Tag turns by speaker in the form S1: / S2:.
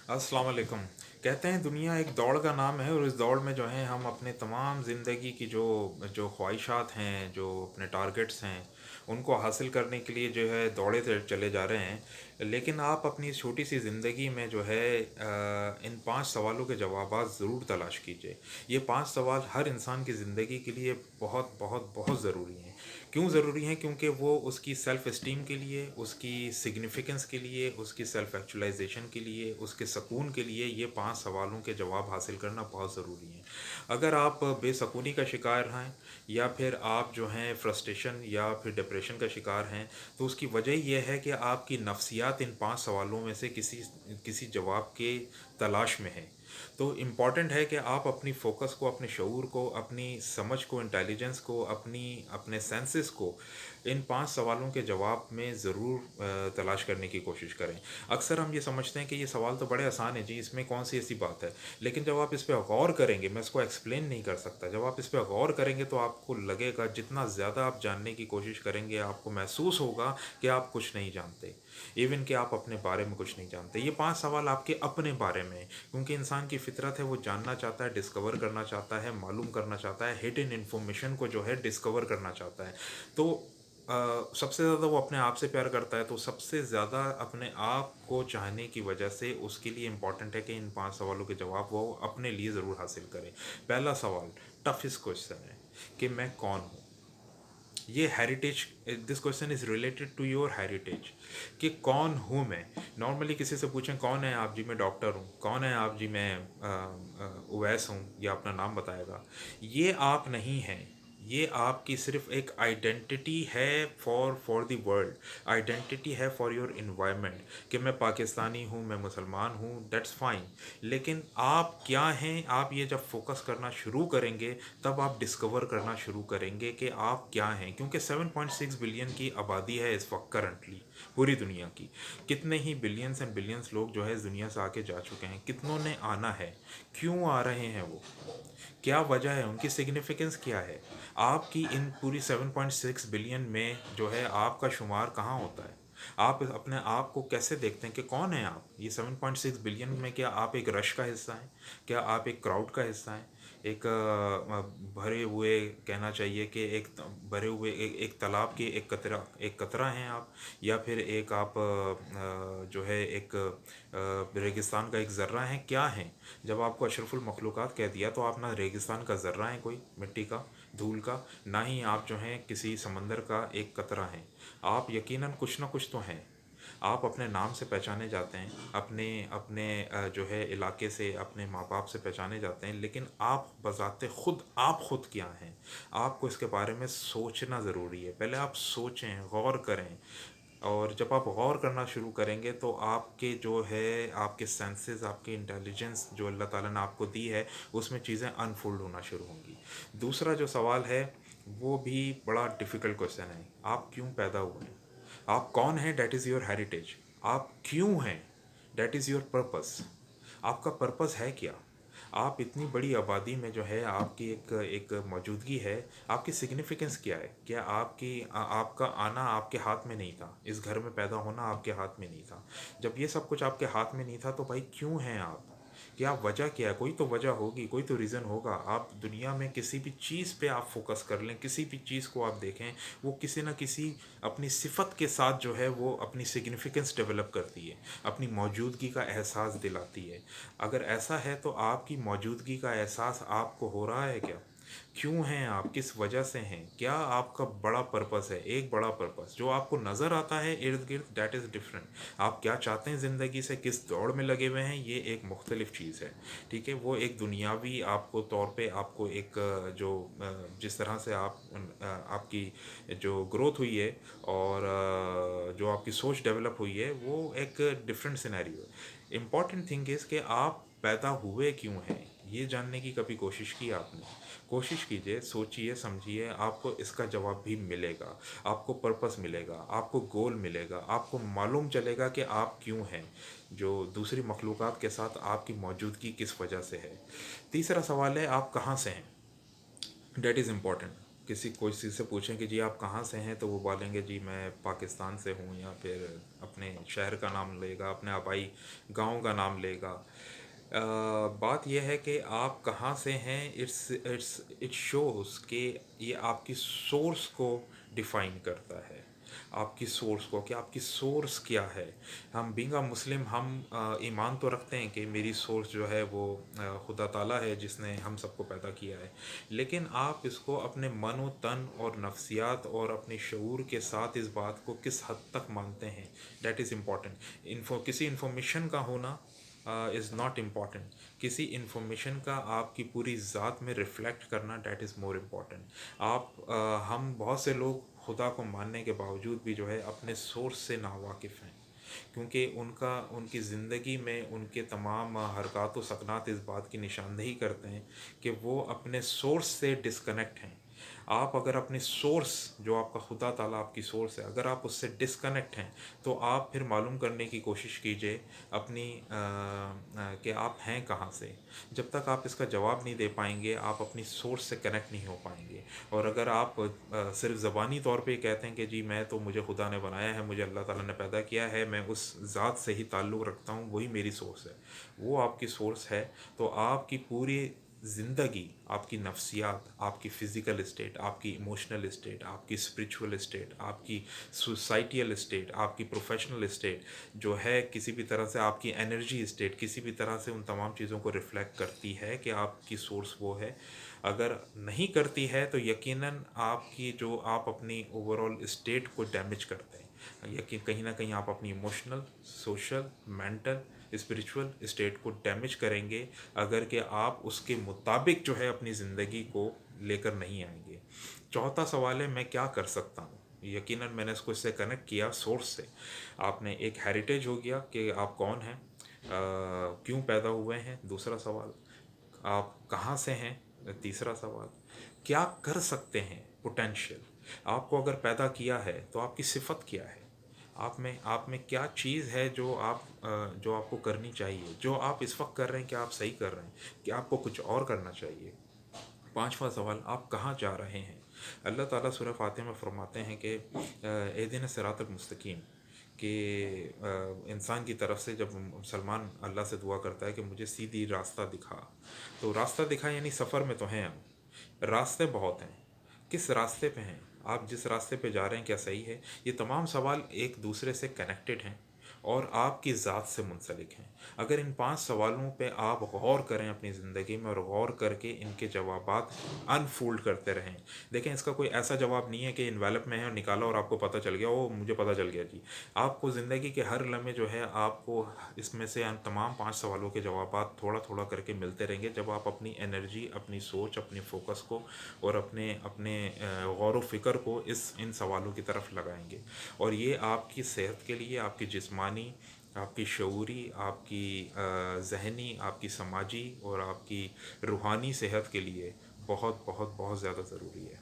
S1: अस्सलाम वालेकुम। कहते हैं दुनिया एक दौड़ का नाम है और इस दौड़ में जो है हम अपने तमाम ज़िंदगी की जो जो ख्वाहिशात हैं, जो अपने टारगेट्स हैं, उनको हासिल करने के लिए जो है दौड़े चले जा रहे हैं। लेकिन आप अपनी इस छोटी सी ज़िंदगी में जो है इन 5 सवालों के जवाबात ज़रूर तलाश कीजिए। ये 5 सवाल हर इंसान की ज़िंदगी के लिए बहुत बहुत बहुत ज़रूरी हैं। क्यों ज़रूरी हैं? क्योंकि वो उसकी सेल्फ़ इस्टीम के लिए, उसकी सिग्निफिकेंस के लिए, उसकी सेल्फ़ एक्चुअलाइजेशन के लिए, उसके सुकून के लिए ये 5 सवालों के जवाब हासिल करना बहुत ज़रूरी है। अगर आप बेसकूनी का शिकार हैं या फिर आप जो हैं फ्रस्ट्रेशन या फिर डिप्रेशन का शिकार हैं, तो उसकी वजह यह है कि आपकी नफ्सियात इन 5 सवालों में से किसी किसी जवाब के तलाश में है। तो इम्पॉर्टेंट है कि आप अपनी फ़ोकस को, अपने शऊर को, अपनी समझ को, इंटेलिजेंस को, अपने सेंसेस को इन 5 सवालों के जवाब में ज़रूर तलाश करने की कोशिश करें। अक्सर हम ये समझते हैं कि ये सवाल तो बड़े आसान है जी, इसमें कौन सी ऐसी बात है। लेकिन जब आप इस पे गौर करेंगे, मैं इसको एक्सप्लेन नहीं कर सकता, जब आप इस पे गौर करेंगे तो आपको लगेगा, जितना ज़्यादा आप जानने की कोशिश करेंगे आपको महसूस होगा कि आप कुछ नहीं जानते। इवन कि आप अपने बारे में कुछ नहीं जानते। ये 5 सवाल आपके अपने बारे में हैं, क्योंकि इंसान की फितरत है, वो जानना चाहता है, डिस्कवर करना चाहता है, मालूम करना चाहता है, हिडन इन्फॉर्मेशन को जो है डिस्कवर करना चाहता है। तो सबसे ज़्यादा वो अपने आप से प्यार करता है, तो सबसे ज़्यादा अपने आप को चाहने की वजह से उसके लिए इम्पॉर्टेंट है कि इन 5 सवालों के जवाब वो अपने लिए ज़रूर हासिल करें। पहला सवाल, टफेस्ट क्वेश्चन है कि मैं कौन हूँ। ये heritage, this question is related to your heritage, कि कौन हूँ मैं। नॉर्मली किसी से पूछें कौन है आप, जी मैं डॉक्टर हूँ। कौन है आप, जी मैं उवैस हूँ, या अपना नाम बताएगा। ये आप नहीं हैं। ये आपकी सिर्फ एक आइडेंटिटी है फॉर द वर्ल्ड। आइडेंटिटी है फॉर योर इन्वायरमेंट, कि मैं पाकिस्तानी हूँ, मैं मुसलमान हूँ, दैट्स फाइन। लेकिन आप क्या हैं, आप ये जब फोकस करना शुरू करेंगे तब आप डिस्कवर करना शुरू करेंगे कि आप क्या हैं। क्योंकि 7.6 बिलियन की आबादी है इस वक्त करंटली पूरी दुनिया की। कितने ही बिलियंस एंड बिलियंस लोग जो है इस दुनिया से आके जा चुके हैं, कितनों ने आना है, क्यों आ रहे हैं वो, क्या वजह है, उनकी सिग्निफिकेंस क्या है। आपकी इन पूरी 7.6 बिलियन में जो है आपका शुमार कहाँ होता है। आप अपने आप को कैसे देखते हैं कि कौन है आप ये 7.6 बिलियन में। क्या आप एक रश का हिस्सा हैं? क्या आप एक क्राउड का हिस्सा हैं? एक भरे हुए, कहना चाहिए कि एक भरे हुए एक तालाब के एक कतरा हैं आप, या फिर एक आप जो है एक रेगिस्तान का एक ज़र्रा हैं, क्या हैं। जब आपको अशरफुल मखलूक़ात कह दिया तो आप ना रेगिस्तान का ज़र्रा हैं कोई मिट्टी का, धूल का, ना ही आप जो हैं किसी समंदर का एक कतरा हैं। आप यकीनन कुछ ना कुछ तो हैं। आप अपने नाम से पहचाने जाते हैं, अपने अपने जो है इलाके से, अपने माँ बाप से पहचाने जाते हैं, लेकिन आप बज़ाते ख़ुद, आप ख़ुद क्या हैं, आपको इसके बारे में सोचना ज़रूरी है। पहले आप सोचें, गौर करें। और जब आप गौर करना शुरू करेंगे तो आपके जो है आपके सेंसेस, आपके इंटेलिजेंस जो अल्लाह ताला ने आपको दी है, उसमें चीज़ें अनफोल्ड होना शुरू होंगी। दूसरा जो सवाल है वो भी बड़ा डिफ़िकल्ट क्वेश्चन है, आप क्यों पैदा हुए हैं। आप कौन हैं, डैट इज़ योर हेरिटेज। आप क्यों हैं, डैट इज़ योर पर्पस। आपका पर्पस है क्या। आप इतनी बड़ी आबादी में जो है आपकी एक एक मौजूदगी है, आपकी सिग्निफिकेंस क्या है। क्या आपका आना आपके हाथ में नहीं था, इस घर में पैदा होना आपके हाथ में नहीं था। जब ये सब कुछ आपके हाथ में नहीं था तो भाई क्यों हैं आप। क्या वजह क्या है, कोई तो वजह होगी, कोई तो रीज़न होगा। आप दुनिया में किसी भी चीज़ पे आप फोकस कर लें, किसी भी चीज़ को आप देखें, वो किसी न किसी अपनी सिफत के साथ जो है वो अपनी सिग्निफिकेंस डेवलप करती है, अपनी मौजूदगी का एहसास दिलाती है। अगर ऐसा है तो आपकी मौजूदगी का एहसास आपको हो रहा है क्या। क्यों हैं आप, किस वजह से हैं, क्या आपका बड़ा पर्पस है। एक बड़ा पर्पस जो आपको नज़र आता है इर्द गिर्द, दैट इज़ डिफरेंट। आप क्या चाहते हैं ज़िंदगी से, किस दौड़ में लगे हुए हैं, ये एक मुख्तलिफ चीज़ है। ठीक है, वो एक दुनियावी आपको तौर पे आपको एक जो जिस तरह से आपकी जो ग्रोथ हुई है और जो आपकी सोच डेवलप हुई है, वो एक डिफरेंट सिनेरियो है। इम्पॉर्टेंट थिंग इज़ कि आप पैदा हुए क्यों हैं, ये जानने की कभी कोशिश की आपने। कोशिश कीजिए, सोचिए, समझिए, आपको इसका जवाब भी मिलेगा। आपको पर्पस मिलेगा, आपको गोल मिलेगा, आपको मालूम चलेगा कि आप क्यों हैं, जो दूसरी मखलूक़ात के साथ आपकी मौजूदगी किस वजह से है। तीसरा सवाल है आप कहाँ से हैं, डेट इज़ इम्पॉर्टेंट। किसी किसी से पूछें कि जी आप कहाँ से हैं, तो वो बोलेंगे जी मैं पाकिस्तान से हूँ, या फिर अपने शहर का नाम लेगा, अपने आबाई गांव का नाम लेगा। बात यह है कि आप कहाँ से हैं, इट शोज़ कि ये आपकी सोर्स को डिफ़ाइन करता है, आपकी सोर्स को, कि आपकी सोर्स क्या है। हम बीइंग अ मुस्लिम, हम ईमान तो रखते हैं कि मेरी सोर्स जो है वो खुदा ताला है जिसने हम सबको पैदा किया है, लेकिन आप इसको अपने मन व तन और नफ्सियात और अपने शऊर के साथ इस बात को किस हद तक मानते हैं, डैट इज़ इम्पॉर्टेंट। किसी इन्फॉर्मेशन का होना इज़ नॉट इम्पॉर्टेंट, किसी इन्फॉर्मेशन का आपकी पूरी ज़ात में रिफ़्लेक्ट करना, डैट इज़ मोर इम्पॉर्टेंट। हम बहुत से लोग खुदा को मानने के बावजूद भी जो है अपने सोर्स से नावाकिफ़ हैं, क्योंकि उनकी ज़िंदगी में उनके तमाम हरकत व सकनात इस बात की निशानदेही करते हैं कि वो अपने सोर्स से डिस्कनेक्ट हैं। आप अगर अपने सोर्स, जो आपका खुदा ताला आपकी सोर्स है, अगर आप उससे डिस्कनेक्ट हैं, तो आप फिर मालूम करने की कोशिश कीजिए अपनी कि आप हैं कहाँ से। जब तक आप इसका जवाब नहीं दे पाएंगे, आप अपनी सोर्स से कनेक्ट नहीं हो पाएंगे। और अगर आप सिर्फ ज़बानी तौर पे कहते हैं कि जी मैं तो, मुझे खुदा ने बनाया है, मुझे अल्लाह ताला ने पैदा किया है, मैं उस ज़ात से ही ताल्लुक़ रखता हूँ, वही मेरी सोर्स है, वो आपकी सोर्स है, तो आपकी पूरी ज़िंदगी, आपकी नफ्सियात, आपकी फ़िज़िकल स्टेट, आपकी इमोशनल स्टेट, आपकी स्पिरिचुअल स्टेट, आपकी सोसाइटियल स्टेट, आपकी प्रोफेशनल स्टेट जो है, किसी भी तरह से आपकी एनर्जी स्टेट, किसी भी तरह से उन तमाम चीज़ों को रिफ़्लेक्ट करती है कि आपकी सोर्स वो है। अगर नहीं करती है तो यकीनन आपकी जो, आप अपनी ओवरऑल स्टेट को डैमेज करते हैं, यकीन कहीं ना कहीं आप अपनी emotional, social, mental, spiritual state को डैमेज करेंगे, अगर कि आप उसके मुताबिक जो है अपनी ज़िंदगी को लेकर नहीं आएंगे। चौथा सवाल है, मैं क्या कर सकता हूँ। यकीनन मैंने इसको इससे कनेक्ट किया सोर्स से। आपने एक हेरिटेज हो गया कि आप कौन हैं, क्यों पैदा हुए हैं, दूसरा सवाल। आप कहाँ से हैं, तीसरा सवाल। क्या कर सकते हैं, पोटेंशियल। आपको अगर पैदा किया है तो आपकी सिफत क्या है, आप में क्या चीज़ है जो जो आपको करनी चाहिए, जो आप इस वक्त कर रहे हैं, क्या आप सही कर रहे हैं, कि आपको कुछ और करना चाहिए। पांचवा सवाल, आप कहाँ जा रहे हैं। अल्लाह ताला सूरह फातिहा में फरमाते हैं कि एहदिना सिरातल मुस्तकीम, कि इंसान की तरफ से जब मुसलमान अल्लाह से दुआ करता है कि मुझे सीधी रास्ता दिखा, तो रास्ता दिखा यानी सफ़र में तो हैं हम, रास्ते बहुत हैं, किस रास्ते पे हैं आप, जिस रास्ते पे जा रहे हैं क्या सही है। ये तमाम सवाल एक दूसरे से कनेक्टेड हैं और आपकी ज़ात से मुंसलिक हैं। अगर इन 5 सवालों पे आप गौर करें अपनी ज़िंदगी में, और गौर करके इनके जवाबात अनफोल्ड करते रहें। देखें, इसका कोई ऐसा जवाब नहीं है कि इन्वेलप में है और निकाला और आपको पता चल गया, ओ मुझे पता चल गया जी। आपको ज़िंदगी के हर लम्हे जो है, आपको इसमें से तमाम 5 सवालों के जवाबात थोड़ा थोड़ा करके मिलते रहेंगे, जब आप अपनी एनर्जी, अपनी सोच, अपनी फोकस को और अपने अपने गौर व फ़िक्र को इन सवालों की तरफ लगाएंगे। और ये आपकी सेहत के लिए, आपकी जिस्मानी, आपकी शऊरी, आपकी ज़हनी, आपकी समाजी और आपकी रूहानी सेहत के लिए बहुत बहुत बहुत ज़्यादा ज़रूरी है।